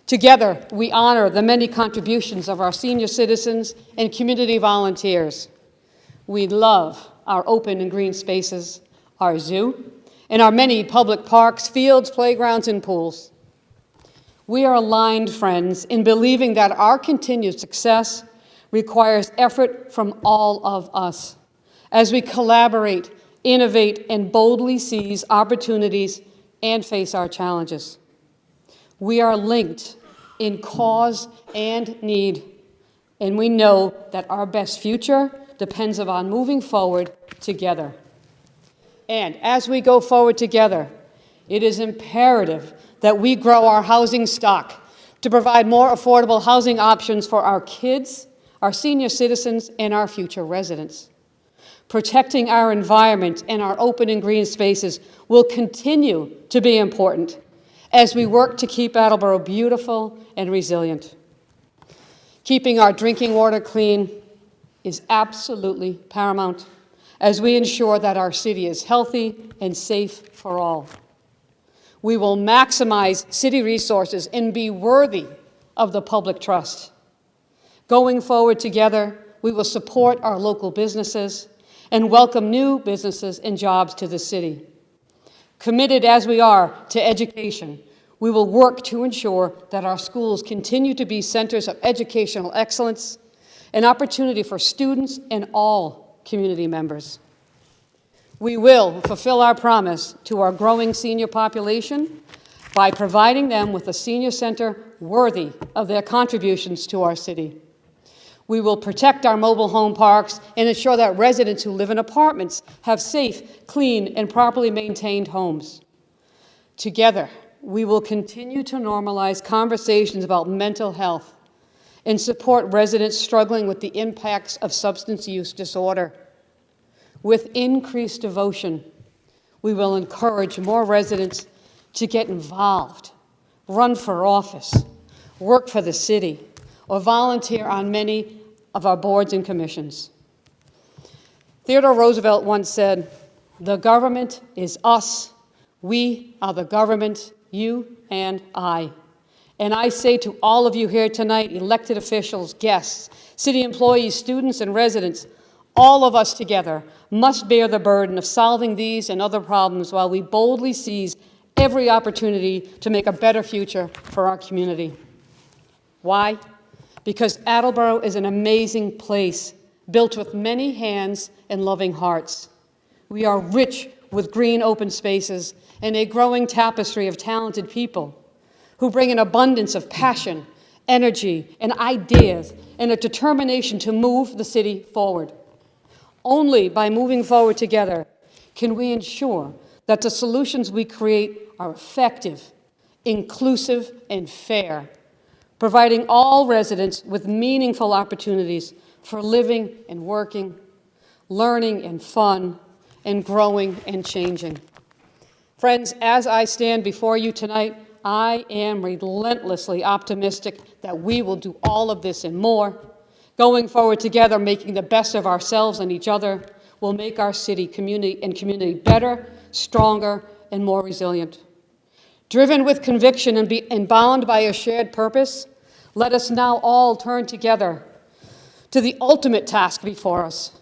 Together, we honor the many contributions of our senior citizens and community volunteers. We love our open and green spaces, our zoo, and our many public parks, fields, playgrounds, and pools. We are aligned, friends, in believing that our continued success requires effort from all of us as we collaborate, innovate, and boldly seize opportunities and face our challenges. We are linked in cause and need, and we know that our best future depends upon moving forward together. And as we go forward together, it is imperative that we grow our housing stock to provide more affordable housing options for our kids, our senior citizens, and our future residents. Protecting our environment and our open and green spaces will continue to be important as we work to keep Attleboro beautiful and resilient. Keeping our drinking water clean is absolutely paramount as we ensure that our city is healthy and safe for all. We will maximize city resources and be worthy of the public trust. Going forward together, we will support our local businesses and welcome new businesses and jobs to the city. Committed as we are to education, we will work to ensure that our schools continue to be centers of educational excellence, an opportunity for students and all community members. We will fulfill our promise to our growing senior population by providing them with a senior center worthy of their contributions to our city. We will protect our mobile home parks and ensure that residents who live in apartments have safe, clean, and properly maintained homes. Together, we will continue to normalize conversations about mental health and support residents struggling with the impacts of substance use disorder. With increased devotion, we will encourage more residents to get involved, run for office, work for the city, or volunteer on many of our boards and commissions. Theodore Roosevelt once said, "The government is us. We are the government, you and I." And I say to all of you here tonight, elected officials, guests, city employees, students, and residents, all of us together must bear the burden of solving these and other problems while we boldly seize every opportunity to make a better future for our community. Why? Because Attleboro is an amazing place, built with many hands and loving hearts. We are rich with green open spaces and a growing tapestry of talented people who bring an abundance of passion, energy, and ideas, and a determination to move the city forward. Only by moving forward together can we ensure that the solutions we create are effective, inclusive, and fair, providing all residents with meaningful opportunities for living and working, learning and fun, and growing and changing. Friends, as I stand before you tonight, I am relentlessly optimistic that we will do all of this and more. Going forward together, making the best of ourselves and each other, will make our city, community better, stronger, and more resilient. Driven with conviction and bound by a shared purpose, let us now all turn together to the ultimate task before us,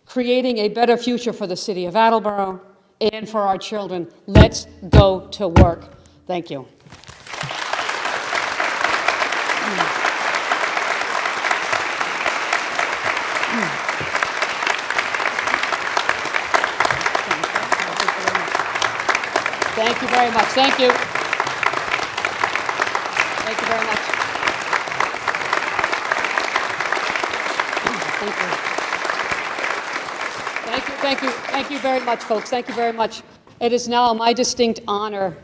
creating a better future for the city of Attleboro and for our children. Let's go to work. Thank you. Thank you very much. Thank you. Thank you very much. Thank you. Thank you, thank you, thank you very much, folks. Thank you very much. It is now my distinct honor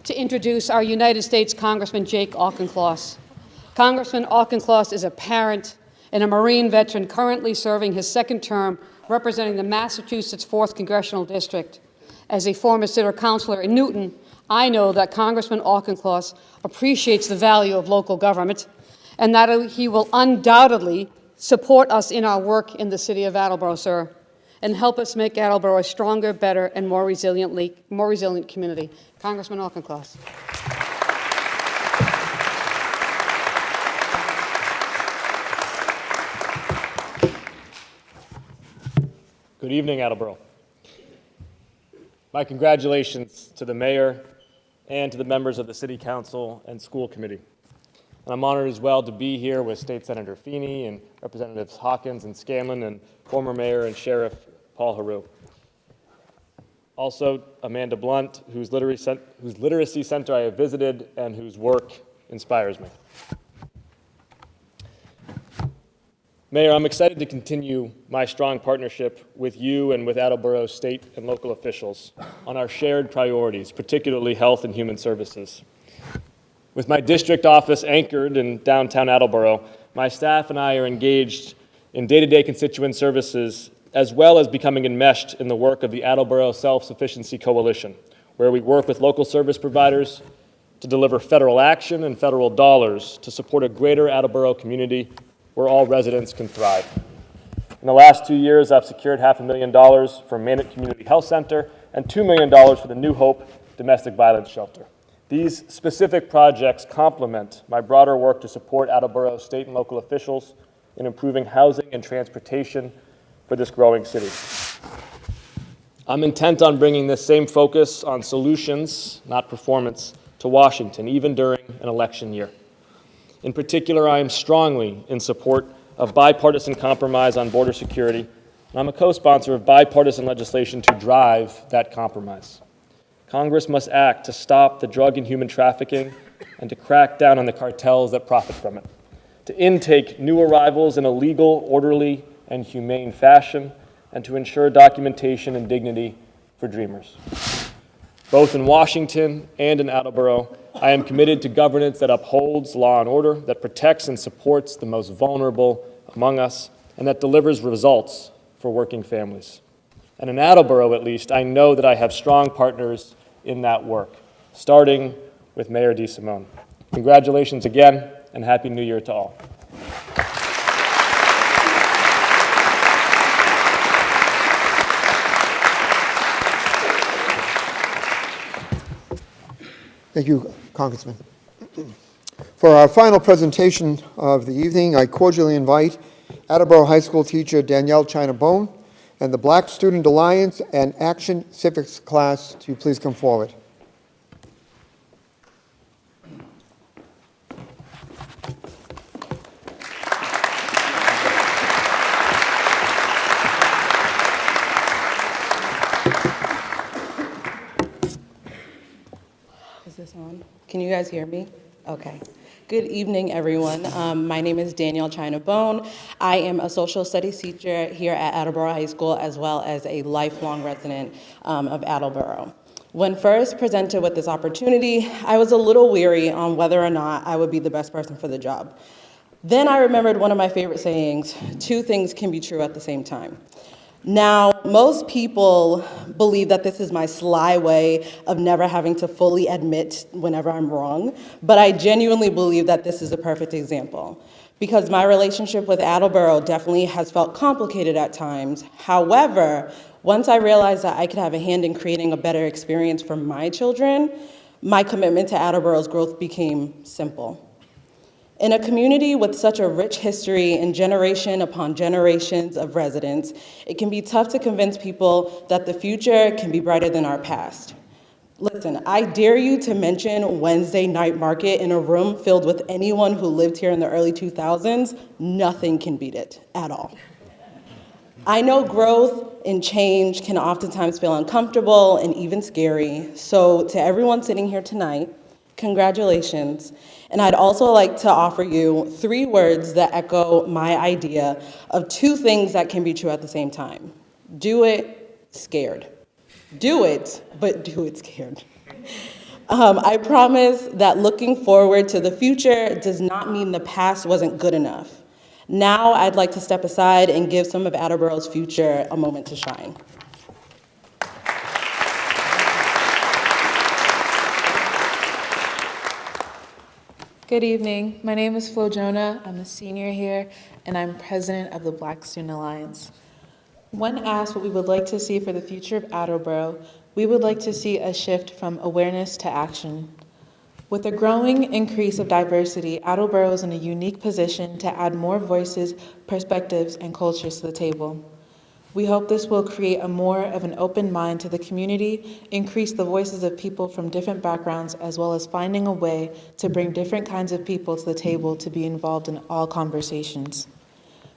to introduce our United States Congressman Jake Auchincloss. Congressman Auchincloss is a parent and a Marine veteran currently serving his second term representing the Massachusetts 4th Congressional District. As a former city councilor in Newton, I know that Congressman Auchincloss appreciates the value of local government and that he will undoubtedly support us in our work in the city of Attleboro, sir, and help us make Attleboro a stronger, better, and more resilient community. Congressman Auchincloss. Good evening, Attleboro. My congratulations to the mayor and to the members of the City Council and School Committee. And I'm honored as well to be here with State Senator Feeney and Representatives Hawkins and Scanlon and former Mayor and Sheriff Paul Heroux. Also, Amanda Blunt, whose literacy center I have visited and whose work inspires me. Mayor, I'm excited to continue my strong partnership with you and with Attleboro state and local officials on our shared priorities, particularly health and human services. With my district office anchored in downtown Attleboro, my staff and I are engaged in day-to-day constituent services as well as becoming enmeshed in the work of the Attleboro Self-Sufficiency Coalition, where we work with local service providers to deliver federal action and federal dollars to support a greater Attleboro community where all residents can thrive. In the last 2 years, I've secured $500,000 for Manet Community Health Center and $2 million for the New Hope Domestic Violence Shelter. These specific projects complement my broader work to support Attleboro state and local officials in improving housing and transportation for this growing city. I'm intent on bringing this same focus on solutions, not performance, to Washington, even during an election year. In particular, I am strongly in support of bipartisan compromise on border security, and I'm a co-sponsor of bipartisan legislation to drive that compromise. Congress must act to stop the drug and human trafficking and to crack down on the cartels that profit from it, to intake new arrivals in a legal, orderly, and humane fashion, and to ensure documentation and dignity for dreamers. Both in Washington and in Attleboro, I am committed to governance that upholds law and order, that protects and supports the most vulnerable among us, and that delivers results for working families. And in Attleboro, at least, I know that I have strong partners in that work, starting with Mayor DeSimone. Congratulations again, and Happy New Year to all. Thank you, Congressman. For our final presentation of the evening, I cordially invite Attleboro High School teacher Danielle China-Bone and the Black Student Alliance and Action Civics class to please come forward. Is this on? Can you guys hear me? Okay. Good evening, everyone. My name is Danielle China-Bone. I am a social studies teacher here at Attleboro High School, as well as a lifelong resident of Attleboro. When first presented with this opportunity, I was a little weary on whether or not I would be the best person for the job. Then I remembered one of my favorite sayings: two things can be true at the same time. Now, most people believe that this is my sly way of never having to fully admit whenever I'm wrong, but I genuinely believe that this is a perfect example, because my relationship with Attleboro definitely has felt complicated at times. However, once I realized that I could have a hand in creating a better experience for my children, my commitment to Attleboro's growth became simple. In a community with such a rich history and generation upon generations of residents, it can be tough to convince people that the future can be brighter than our past. Listen, I dare you to mention Wednesday night market in a room filled with anyone who lived here in the early 2000s, nothing can beat it at all. I know growth and change can oftentimes feel uncomfortable and even scary, so to everyone sitting here tonight, congratulations. And I'd also like to offer you 3 words that echo my idea of 2 things that can be true at the same time. Do it, scared. Do it, but do it scared. I promise that looking forward to the future does not mean the past wasn't good enough. Now I'd like to step aside and give some of Attleboro's future a moment to shine. Good evening. My name is Flo Jonah. I'm a senior here, and I'm president of the Black Student Alliance. When asked what we would like to see for the future of Attleboro, we would like to see a shift from awareness to action. With a growing increase of diversity, Attleboro is in a unique position to add more voices, perspectives, and cultures to the table. We hope this will create more of an open mind to the community, increase the voices of people from different backgrounds, as well as finding a way to bring different kinds of people to the table to be involved in all conversations.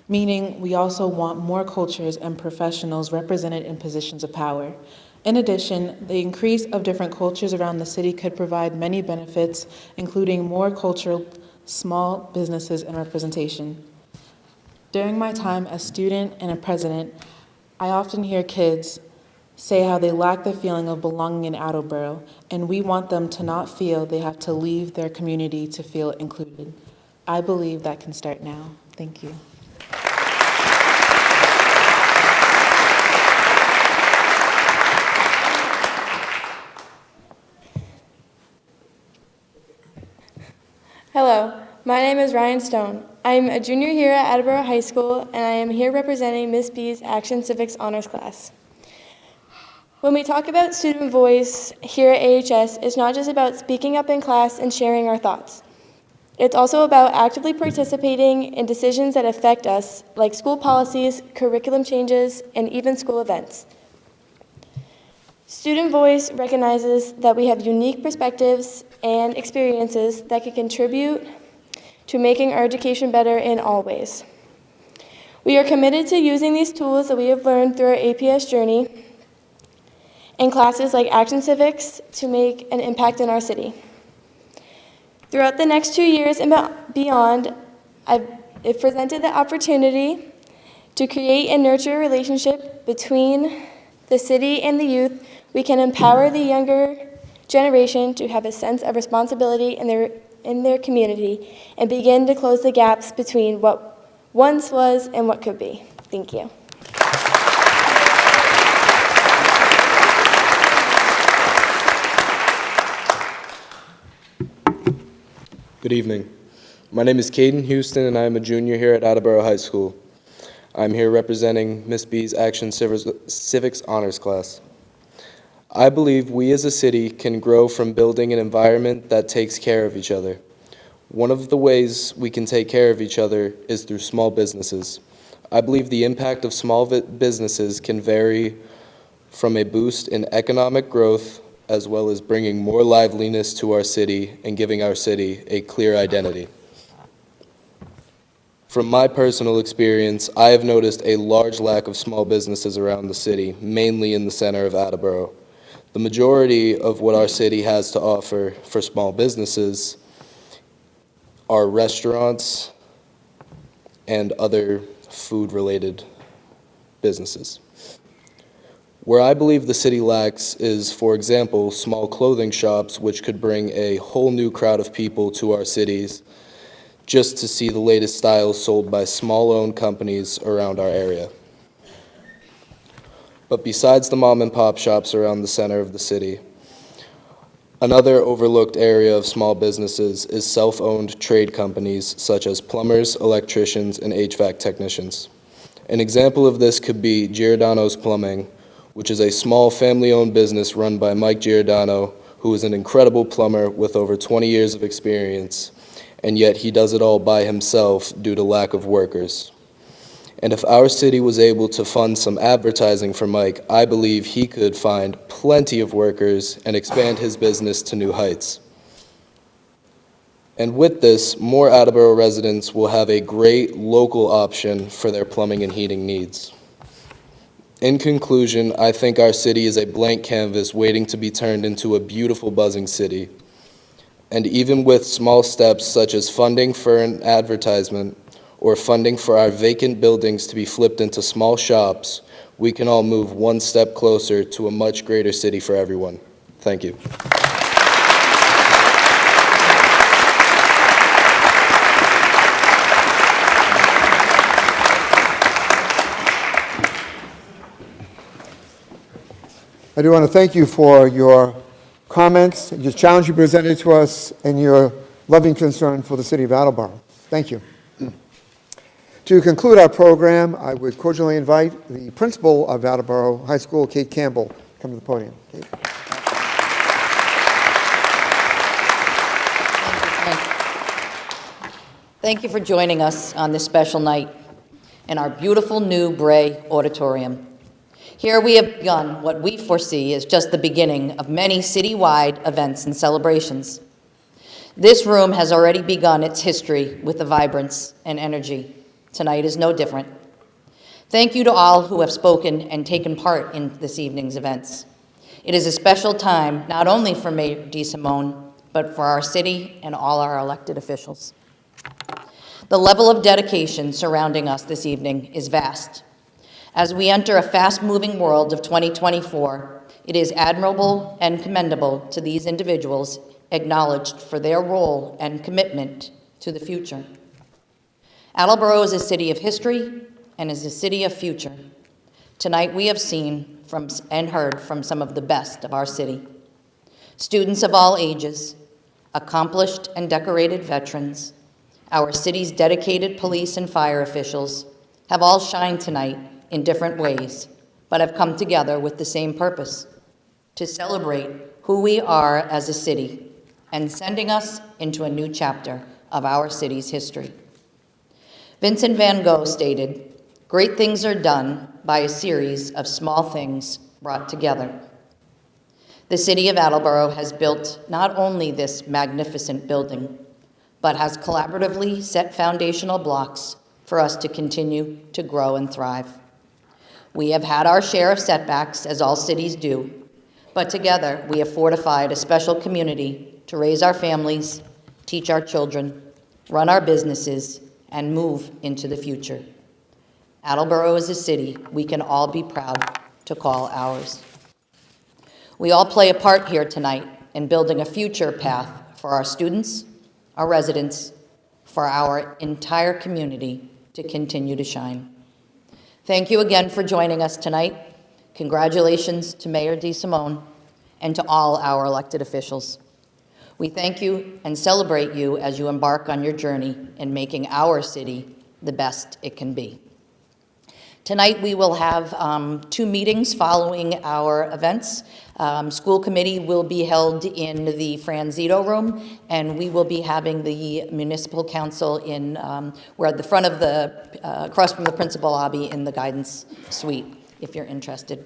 Meaning, we also want more cultures and professionals represented in positions of power. In addition, the increase of different cultures around the city could provide many benefits, including more cultural, small businesses, and representation. During my time as student and a president, I often hear kids say how they lack the feeling of belonging in Attleboro, and we want them to not feel they have to leave their community to feel included. I believe that can start now. Thank you. Hello, my name is Ryan Stone. I'm a junior here at Attleboro High School, and I am here representing Miss B's Action Civics Honors class. When we talk about student voice here at AHS, it's not just about speaking up in class and sharing our thoughts. It's also about actively participating in decisions that affect us, like school policies, curriculum changes, and even school events. Student Voice recognizes that we have unique perspectives and experiences that can contribute to making our education better in all ways. We are committed to using these tools that we have learned through our APS journey in classes like Action Civics to make an impact in our city. Throughout the next 2 years and beyond, I've presented the opportunity to create and nurture a relationship between the city and the youth. We can empower the younger generation to have a sense of responsibility in their community and begin to close the gaps between what once was and what could be. Thank you. Good evening. My name is Caden Houston, and I am a junior here at Attleboro High School. I'm here representing Miss B's Action Civics Honors class. I believe we as a city can grow from building an environment that takes care of each other. One of the ways we can take care of each other is through small businesses. I believe the impact of small businesses can vary from a boost in economic growth as well as bringing more liveliness to our city and giving our city a clear identity. From my personal experience, I have noticed a large lack of small businesses around the city, mainly in the center of Attleboro. The majority of what our city has to offer for small businesses are restaurants and other food-related businesses. Where I believe the city lacks is, for example, small clothing shops, which could bring a whole new crowd of people to our cities just to see the latest styles sold by small-owned companies around our area. But besides the mom and pop shops around the center of the city, another overlooked area of small businesses is self-owned trade companies such as plumbers, electricians, and HVAC technicians. An example of this could be Giordano's Plumbing, which is a small family-owned business run by Mike Giordano, who is an incredible plumber with over 20 years of experience, and yet he does it all by himself due to lack of workers. And if our city was able to fund some advertising for Mike, I believe he could find plenty of workers and expand his business to new heights. And with this, more Attleboro residents will have a great local option for their plumbing and heating needs. In conclusion, I think our city is a blank canvas waiting to be turned into a beautiful, buzzing city. And even with small steps such as funding for an advertisement or funding for our vacant buildings to be flipped into small shops, we can all move one step closer to a much greater city for everyone. Thank you. I do want to thank you for your comments, your challenge you presented to us, and your loving concern for the city of Attleboro. Thank you. To conclude our program, I would cordially invite the principal of Attleboro High School, Kate Campbell, to come to the podium. Kate. Thank you for joining us on this special night in our beautiful new Bray Auditorium. Here we have begun what we foresee is just the beginning of many citywide events and celebrations. This room has already begun its history with the vibrance and energy. Tonight is no different. Thank you to all who have spoken and taken part in this evening's events. It is a special time not only for Mayor DeSimone, but for our city and all our elected officials. The level of dedication surrounding us this evening is vast. As we enter a fast-moving world of 2024, it is admirable and commendable to these individuals acknowledged for their role and commitment to the future. Attleboro is a city of history and is a city of future. Tonight we have seen and heard from some of the best of our city. Students of all ages, accomplished and decorated veterans, our city's dedicated police and fire officials have all shined tonight in different ways, but have come together with the same purpose, to celebrate who we are as a city and sending us into a new chapter of our city's history. Vincent van Gogh stated, "Great things are done by a series of small things brought together." The city of Attleboro has built not only this magnificent building, but has collaboratively set foundational blocks for us to continue to grow and thrive. We have had our share of setbacks, as all cities do, but together we have fortified a special community to raise our families, teach our children, run our businesses, and move into the future. Attleboro is a city we can all be proud to call ours. We all play a part here tonight in building a future path for our students, our residents, for our entire community to continue to shine. Thank you again for joining us tonight. Congratulations to Mayor DeSimone and to all our elected officials. We thank you and celebrate you as you embark on your journey in making our city the best it can be. Tonight we will have 2 meetings following our events. School committee will be held in the Franzito room, and we will be having the municipal council in, we're at the front of the, across from the principal lobby in the guidance suite, if you're interested.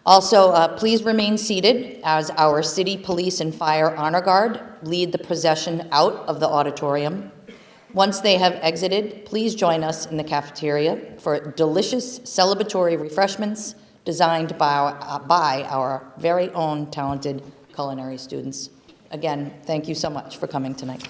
Also, please remain seated as our city police and fire honor guard lead the procession out of the auditorium. Once they have exited, please join us in the cafeteria for delicious celebratory refreshments designed by our very own talented culinary students. Again, thank you so much for coming tonight.